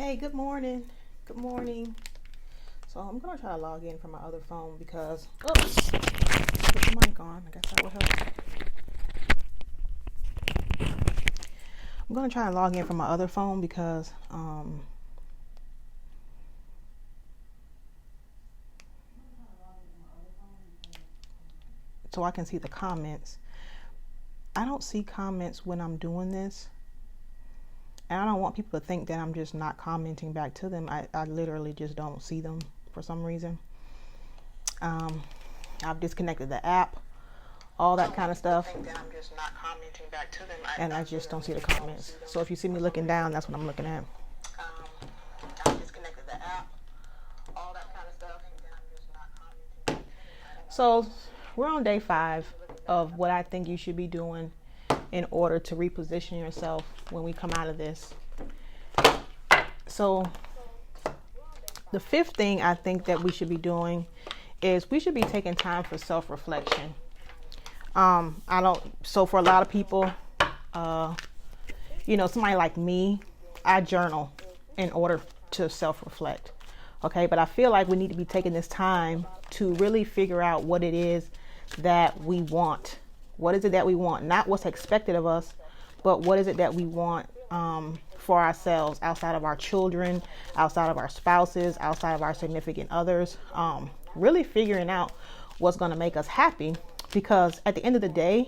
Hey, good morning. Good morning. So I'm gonna try to log in from my other phone because oops, put the mic on. I guess that will help. I'm gonna try and log in from my other phone because so I can see the comments. I don't see comments when I'm doing this. And I don't want people to think that I'm just not commenting back to them. I literally just don't see them for some reason. I've disconnected the app, all that kind of stuff. I think that I'm just not commenting back to them. And I just don't see the comments. So if you see me looking down, that's what I'm looking at. I've disconnected the app, all that kind of stuff. And I'm just not commenting. So we're on day 5 of what I think you should be doing in order to reposition yourself when we come out of this. So the 5th thing I think that we should be doing is we should be taking time for self-reflection. So for a lot of people, somebody like me, I journal in order to self-reflect. Okay. But I feel like we need to be taking this time to really figure out what it is that we want. What is it that we want? Not what's expected of us, but what is it that we want for ourselves, outside of our children, outside of our spouses, outside of our significant others. Really figuring out what's going to make us happy, because at the end of the day,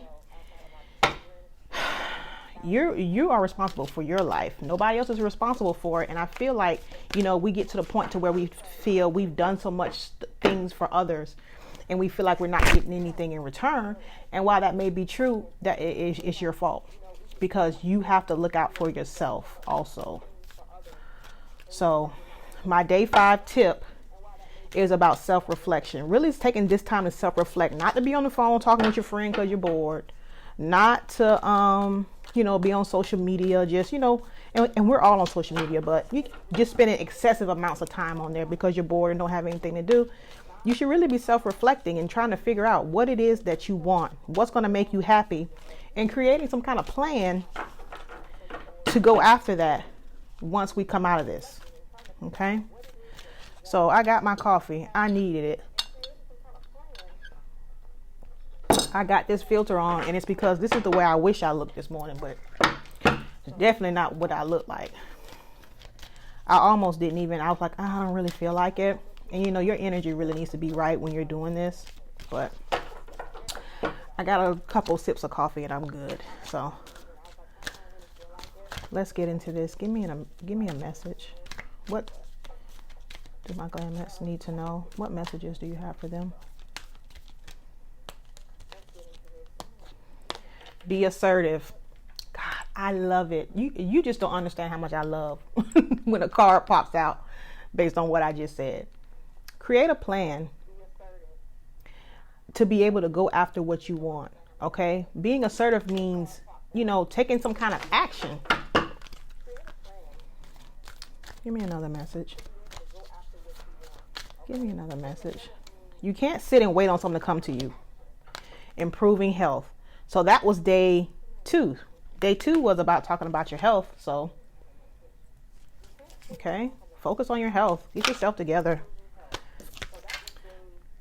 you are responsible for your life. Nobody else is responsible for it. And I feel like, we get to the point to where we feel we've done so much things for others, and we feel like we're not getting anything in return. And while that may be true, that it's your fault, because you have to look out for yourself also. So my day 5 tip is about self-reflection. Really taking this time to self-reflect, not to be on the phone talking with your friend because you're bored, not to, be on social media, just, and we're all on social media, but you just spending excessive amounts of time on there because you're bored and don't have anything to do. You should really be self-reflecting and trying to figure out what it is that you want, what's going to make you happy, and creating some kind of plan to go after that once we come out of this. Okay. So I got my coffee. I needed it. I got this filter on, and it's because this is the way I wish I looked this morning, but it's definitely not what I look like. I almost didn't even, I was like, I don't really feel like it. And your energy really needs to be right when you're doing this. But I got a couple sips of coffee and I'm good. So let's get into this. Give me a message. What do my clients need to know? What messages do you have for them? Be assertive. God, I love it. You just don't understand how much I love when a card pops out based on what I just said. Create a plan to be able to go after what you want. Okay. Being assertive means, taking some kind of action. Give me another message. Give me another message. You can't sit and wait on something to come to you. Improving health. So that was day 2. Day 2 was about talking about your health. So, okay. Focus on your health. Get yourself together.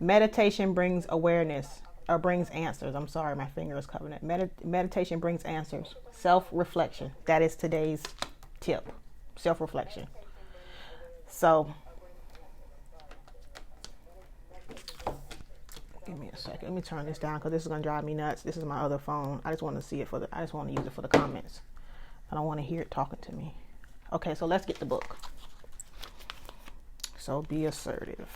Meditation brings awareness, or brings answers. I'm sorry, my finger is covering it. Meditation brings answers. Self-reflection. That is today's tip. Self-reflection. So, give me a second. Let me turn this down because this is going to drive me nuts. This is my other phone. I just want to see it I just want to use it for the comments. I don't want to hear it talking to me. Okay, so let's get the book. So be assertive.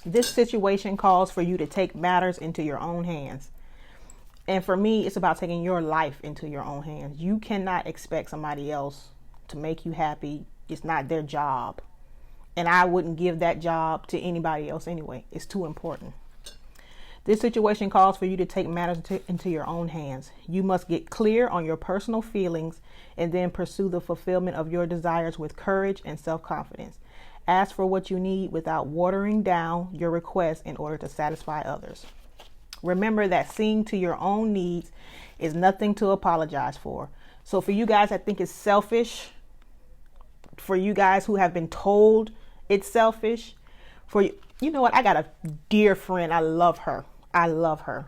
This situation calls for you to take matters into your own hands. And for me, it's about taking your life into your own hands. You cannot expect somebody else to make you happy. It's not their job. And I wouldn't give that job to anybody else anyway. It's too important. This situation calls for you to take matters into your own hands. You must get clear on your personal feelings and then pursue the fulfillment of your desires with courage and self-confidence. Ask for what you need without watering down your requests in order to satisfy others. Remember that seeing to your own needs is nothing to apologize for. So for you guys that think it's selfish, for you guys who have been told it's selfish, you know what? I got a dear friend. I love her. I love her.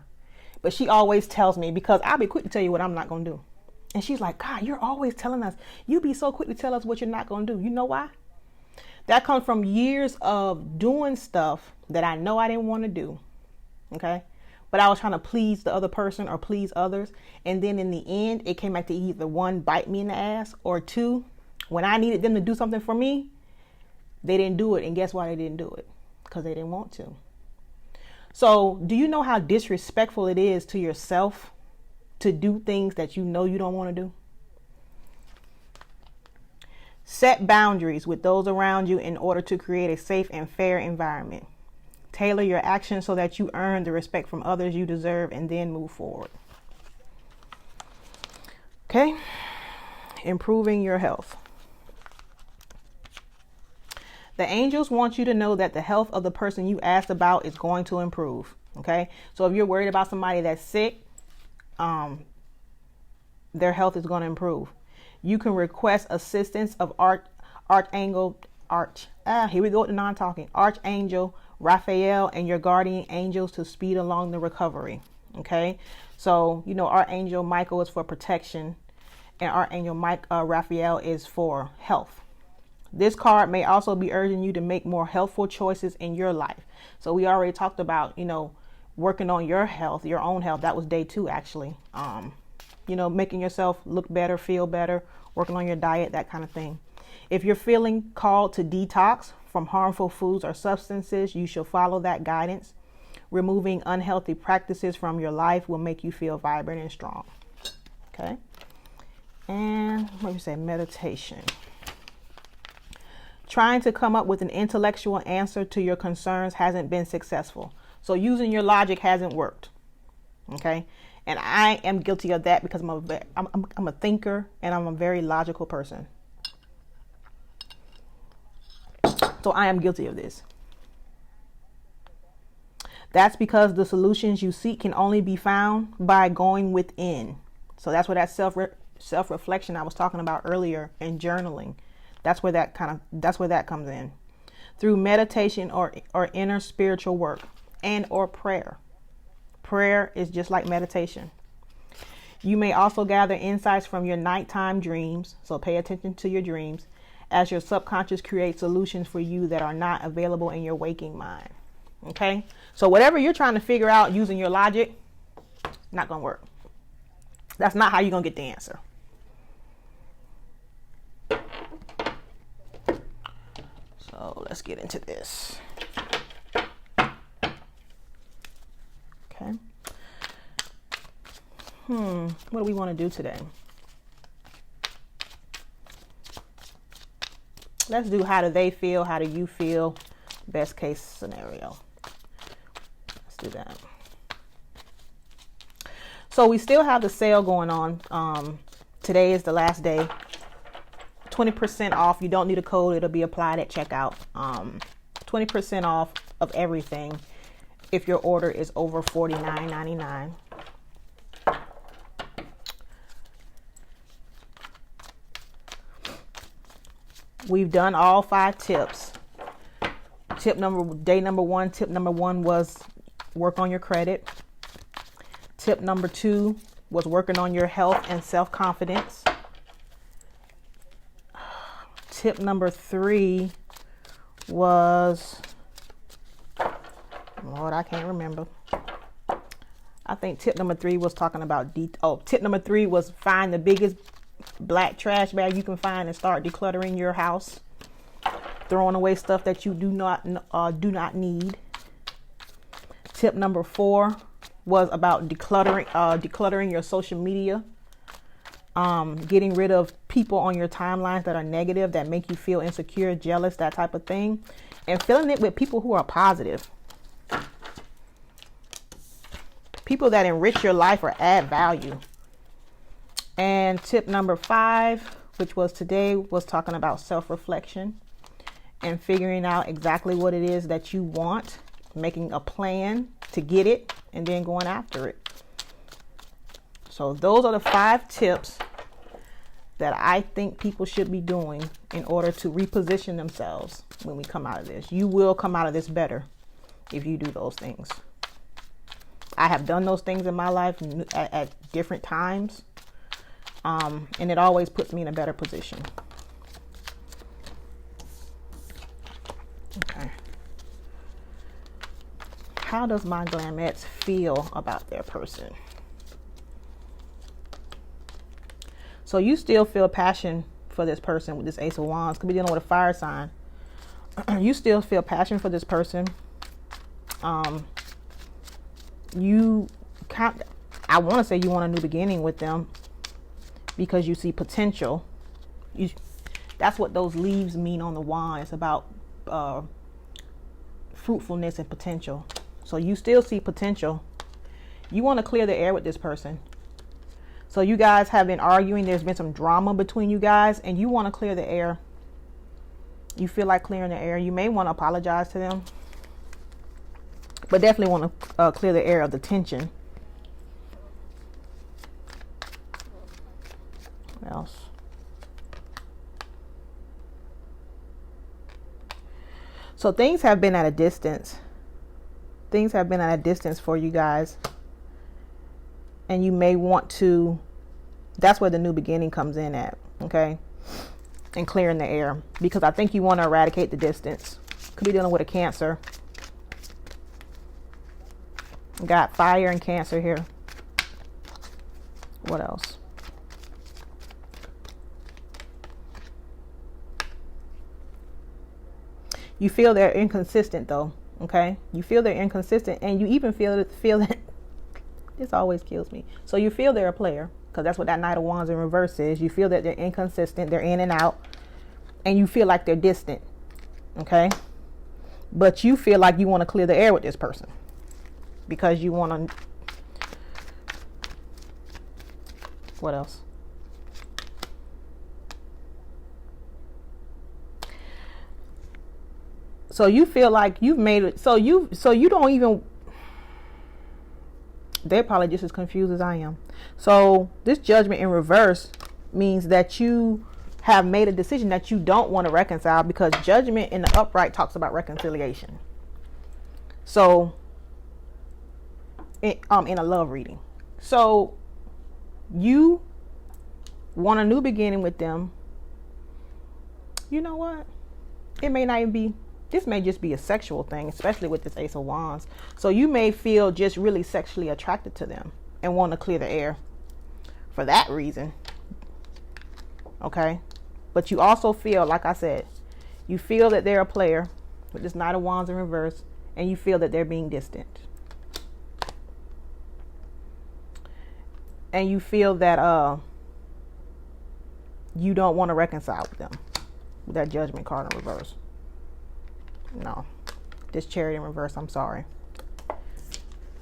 But she always tells me, because I'll be quick to tell you what I'm not going to do. And she's like, God, you're always telling us. You be so quick to tell us what you're not going to do. You know why? That comes from years of doing stuff that I know I didn't want to do. Okay. But I was trying to please the other person or please others. And then in the end, it came back to either one, bite me in the ass, or two, when I needed them to do something for me, they didn't do it. And guess why they didn't do it? Because they didn't want to. So do you know how disrespectful it is to yourself to do things that you know you don't want to do? Set boundaries with those around you in order to create a safe and fair environment. Tailor your actions so that you earn the respect from others you deserve, and then move forward. Okay? Improving your health. The angels want you to know that the health of the person you asked about is going to improve. Okay. So if you're worried about somebody that's sick, their health is going to improve. You can request assistance of Archangel Raphael and your guardian angels to speed along the recovery. Okay. So, you know, Archangel Michael is for protection, and Archangel Raphael is for health. This card may also be urging you to make more healthful choices in your life. So we already talked about, you know, working on your health, your own health. That was day 2, actually. You know, making yourself look better, feel better, working on your diet, that kind of thing. If you're feeling called to detox from harmful foods or substances, you should follow that guidance. Removing unhealthy practices from your life will make you feel vibrant and strong. Okay. And what do you say? Meditation. Trying to come up with an intellectual answer to your concerns hasn't been successful. So using your logic hasn't worked. Okay. And I am guilty of that because I'm a thinker and I'm a very logical person. So I am guilty of this. That's because the solutions you seek can only be found by going within. So that's where that self-reflection I was talking about earlier, and journaling. That's where that comes in. Through meditation or inner spiritual work and or prayer. Prayer is just like meditation. You may also gather insights from your nighttime dreams. So pay attention to your dreams, as your subconscious creates solutions for you that are not available in your waking mind. Okay. So whatever you're trying to figure out using your logic, not going to work. That's not how you're going to get the answer. So let's get into this. Okay. What do we want to do today? Let's do how do they feel? How do you feel? Best case scenario. Let's do that. So we still have the sale going on. Today is the last day. 20% off. You don't need a code. It'll be applied at checkout. 20% off of everything if your order is over $49.99. We've done all 5 tips. Day number 1, tip number 1 was work on your credit. Tip number 2 was working on your health and self-confidence. Tip number 3 was, Lord, I can't remember. I think tip number 3 was talking about, tip number 3 was find the biggest black trash bag you can find and start decluttering your house. Throwing away stuff that you do not need. Tip number 4 was about decluttering your social media. Getting rid of people on your timelines that are negative, that make you feel insecure, jealous, that type of thing, and filling it with people who are positive. People that enrich your life or add value. And tip number 5, which was today, was talking about self-reflection and figuring out exactly what it is that you want, making a plan to get it, and then going after it. So those are the 5 tips that I think people should be doing in order to reposition themselves when we come out of this. You will come out of this better if you do those things. I have done those things in my life at different times, and it always puts me in a better position. Okay. How does my glamettes feel about their person? So you still feel passion for this person with this Ace of Wands. Could be dealing with a fire sign. You still feel passion for this person. I want to say you want a new beginning with them because you see potential. That's what those leaves mean on the wand. It's about fruitfulness and potential. So you still see potential. You want to clear the air with this person. So you guys have been arguing. There's been some drama between you guys, and you want to clear the air. You feel like clearing the air. You may want to apologize to them, but definitely want to clear the air of the tension. What else? So things have been at a distance. Things have been at a distance for you guys. And you may want to, that's where the new beginning comes in at, okay? And clearing the air. Because I think you want to eradicate the distance. Could be dealing with a Cancer. Got fire and Cancer here. What else? You feel they're inconsistent though, okay? You feel they're inconsistent, and you even feel that this always kills me. So you feel they're a player, because that's what that Knight of Wands in reverse is. You feel that they're inconsistent, they're in and out, and you feel like they're distant, okay? But you feel like you want to clear the air with this person because you want to. What else? So you feel like you've made it. So you don't even. They're probably just as confused as I am. So this Judgment in reverse means that you have made a decision that you don't want to reconcile, because Judgment in the upright talks about reconciliation. So in a love reading. So you want a new beginning with them. You know what? It may not even be. This may just be a sexual thing, especially with this Ace of Wands. So you may feel just really sexually attracted to them and want to clear the air for that reason. Okay? But you also feel, like I said, you feel that they're a player with this Knight of Wands in reverse, and you feel that they're being distant. And you feel that you don't want to reconcile with them with that Judgment card in reverse. No, this Chariot in reverse, I'm sorry.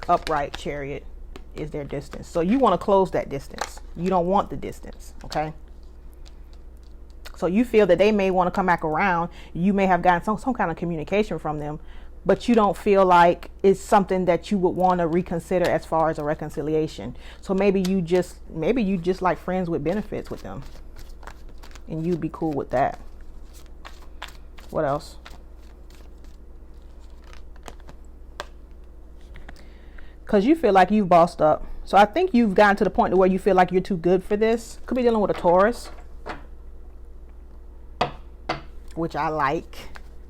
Upright Chariot is their distance. So you want to close that distance. You don't want the distance, okay? So you feel that they may want to come back around. You may have gotten some kind of communication from them, but you don't feel like it's something that you would want to reconsider as far as a reconciliation. So maybe you just like friends with benefits with them, and you'd be cool with that. What else? Because you feel like you've bossed up. So I think you've gotten to the point where you feel like you're too good for this. Could be dealing with a Taurus, which I like.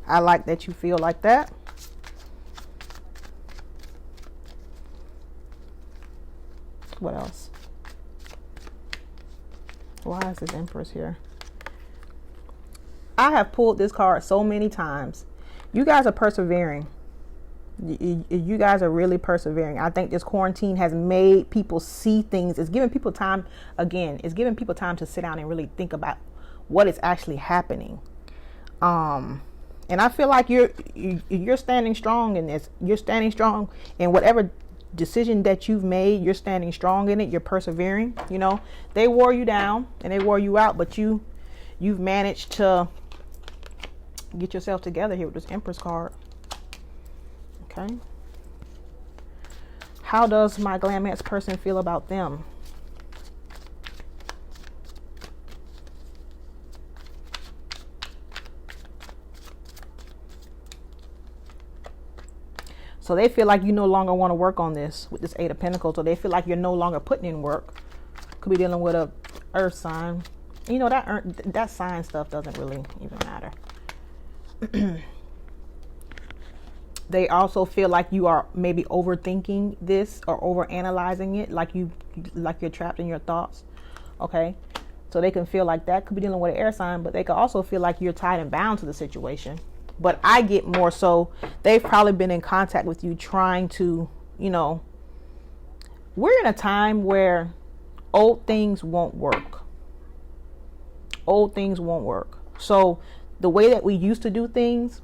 I like that you feel like that. What else? Why is this Empress here? I have pulled this card so many times. You guys are persevering. You guys are really persevering. I think this quarantine has made people see things. It's giving people time, again, it's giving people time to sit down and really think about what is actually happening. And I feel like you're standing strong in this. You're standing strong in whatever decision that you've made. You're standing strong in it. You're persevering. You know, they wore you down and they wore you out, but you've managed to get yourself together here with this Empress card. Okay. How does my glamettes person feel about them? So they feel like you no longer want to work on this with this Eight of Pentacles. So they feel like you're no longer putting in work. Could be dealing with a earth sign. You know, that sign stuff doesn't really even matter. They also feel like you are maybe overthinking this or overanalyzing it, like you're trapped in your thoughts. Okay, so they can feel like that. Could be dealing with an air sign, but they could also feel like you're tied and bound to the situation. But I get more so they've probably been in contact with you trying to, you know, we're in a time where old things won't work. Old things won't work. So the way that we used to do things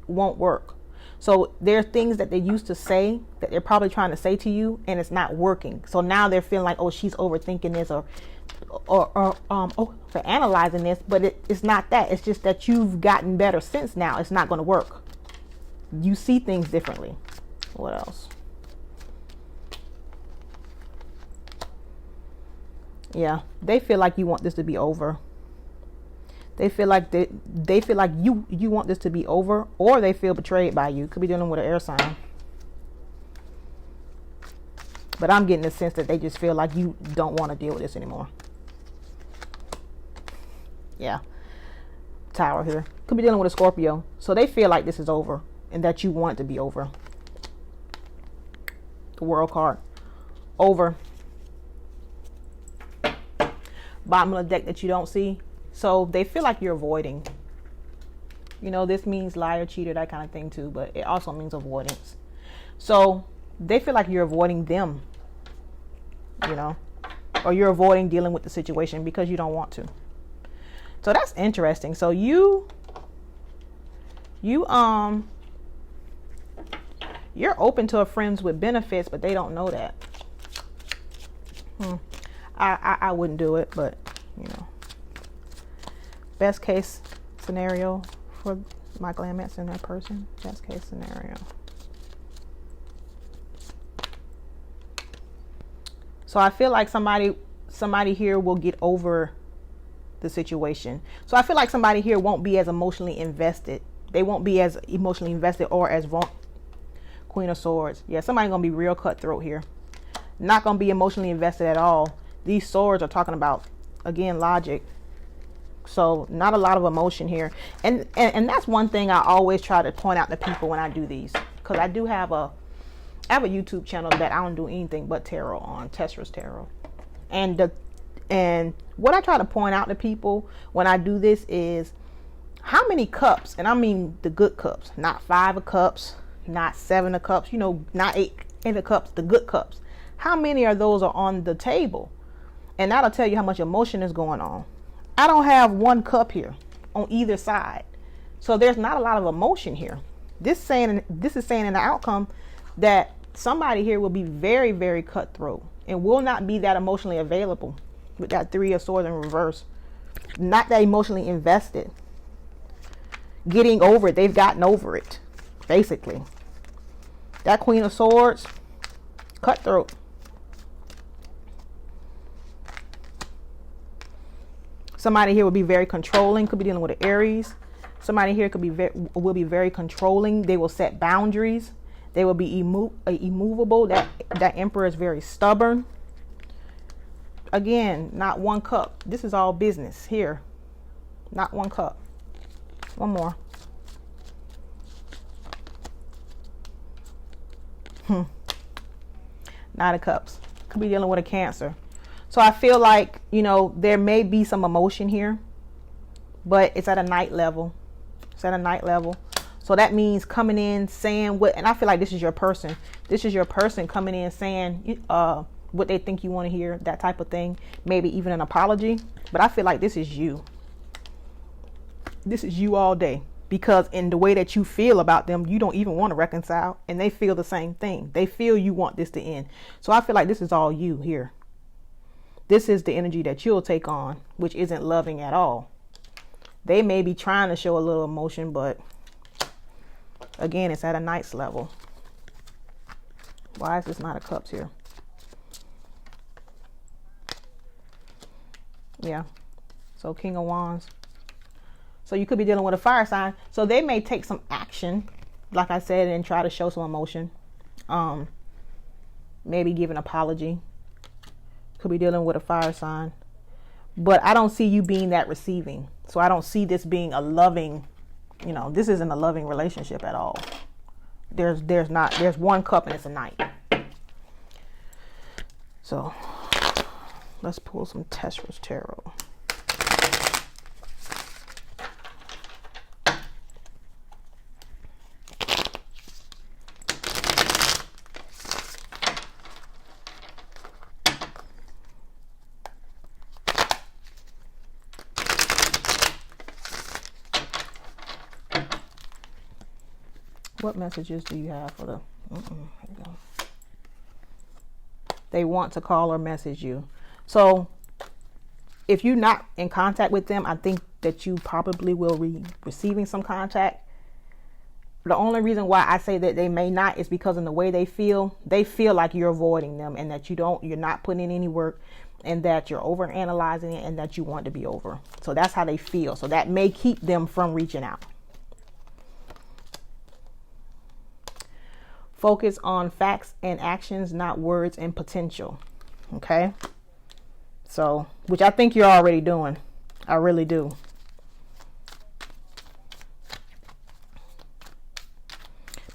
won't work. So there are things that they used to say that they're probably trying to say to you and it's not working. So now they're feeling like, oh, she's overthinking this or for analyzing this, but it's not that. It's just that you've gotten better since now. It's not going to work. You see things differently. What else? Yeah, they feel like you want this to be over. They feel like they feel like you want this to be over, or they feel betrayed by you. Could be dealing with an air sign. But I'm getting the sense that they just feel like you don't want to deal with this anymore. Yeah. Tower here. Could be dealing with a Scorpio. So they feel like this is over and that you want it to be over. The World card. Over. Bottom of the deck that you don't see. So they feel like you're avoiding. You know, this means liar, cheater, that kind of thing too. But it also means avoidance. So they feel like you're avoiding them. You know. Or you're avoiding dealing with the situation because you don't want to. So that's interesting. So you're open to a friends with benefits, but they don't know that. I wouldn't do it, but you know. Best case scenario for my Glamance and that person. Best case scenario. So I feel like somebody here will get over the situation. So I feel like somebody here won't be as emotionally invested. They won't be as emotionally invested or as Queen of Swords. Yeah, somebody's gonna be real cutthroat here. Not gonna be emotionally invested at all. These swords are talking about, again, logic. So not a lot of emotion here. And that's one thing I always try to point out to people when I do these. Because I do have a YouTube channel that I don't do anything but tarot on, Tesra's Tarot. And what I try to point out to people when I do this is how many cups, and I mean the good cups, not 5 of cups, not 7 of cups, you know, not 8 of cups, the good cups. How many of those are on the table? And that'll tell you how much emotion is going on. I don't have 1 cup here on either side. So there's not a lot of emotion here. This is saying in the outcome that somebody here will be very, very cutthroat and will not be that emotionally available with that 3 of Swords in reverse. Not that emotionally invested. Getting over it. They've gotten over it, basically. That Queen of Swords, cutthroat. Somebody here will be very controlling. Could be dealing with an Aries. Somebody here will be very controlling. They will set boundaries. They will be immovable. That Emperor is very stubborn. Again, not 1 cup. This is all business here. Not 1 cup. One more. 9 of Cups. Could be dealing with a Cancer. So I feel like, you know, there may be some emotion here, but it's at a night level. It's at a night level. So that means coming in saying what, and I feel like this is your person. This is your person coming in saying what they think you want to hear, that type of thing. Maybe even an apology. But I feel like this is you. This is you all day. Because in the way that you feel about them, you don't even want to reconcile. And they feel the same thing. They feel you want this to end. So I feel like this is all you here. This is the energy that you'll take on, which isn't loving at all. They may be trying to show a little emotion, but again, it's at a night's level. Why is this Knight of Cups here? Yeah. So King of Wands. So you could be dealing with a fire sign. So they may take some action, like I said, and try to show some emotion. Maybe give an apology. Could be dealing with a fire sign. But I don't see you being that receiving. So I don't see this being a loving, this isn't a loving relationship at all. There's one cup and it's a knight. So let's pull some Tesra's tarot. What messages do you have for the... Here we go. They want to call or message you. So if you're not in contact with them, I think that you probably will be receiving some contact. The only reason why I say that they may not is because in the way they feel like you're avoiding them, and that you're not putting in any work, and that you're over analyzing it, and that you want to be over. So that's how they feel. So that may keep them from reaching out. Focus on facts and actions, not words and potential. Okay. So, which I think you're already doing. I really do.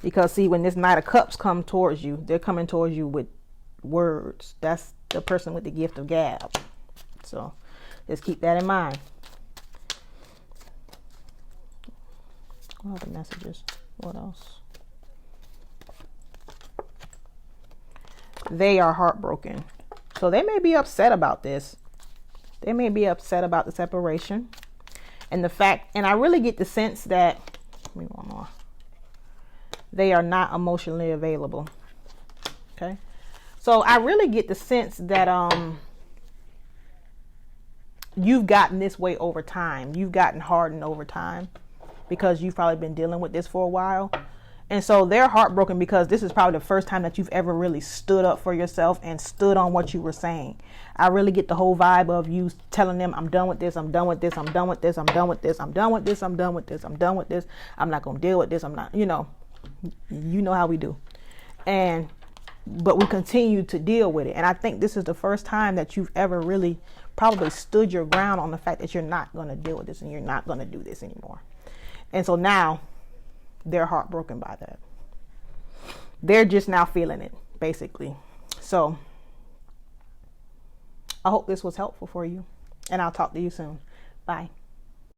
Because see, when this Knight of Cups come towards you, they're coming towards you with words. That's the person with the gift of gab. So just keep that in mind. What other messages? What else? They are heartbroken. So they may be upset about this. They may be upset about the separation. And the fact, and I really get the sense that, give me one more. They are not emotionally available. Okay. So I really get the sense that you've gotten this way over time. You've gotten hardened over time because you've probably been dealing with this for a while. And so they're heartbroken because this is probably the first time that you've ever really stood up for yourself and stood on what you were saying. I really get the whole vibe of you telling them, I'm done with this, I'm done with this, I'm done with this, I'm done with this, I'm done with this, I'm done with this, I'm done with this, I'm not going to deal with this, I'm not, you know how we do. But we continue to deal with it. And I think this is the first time that you've ever really probably stood your ground on the fact that you're not going to deal with this and you're not going to do this anymore. And so now they're heartbroken by that. They're just now feeling it, basically. So I hope this was helpful for you, and I'll talk to you soon. Bye.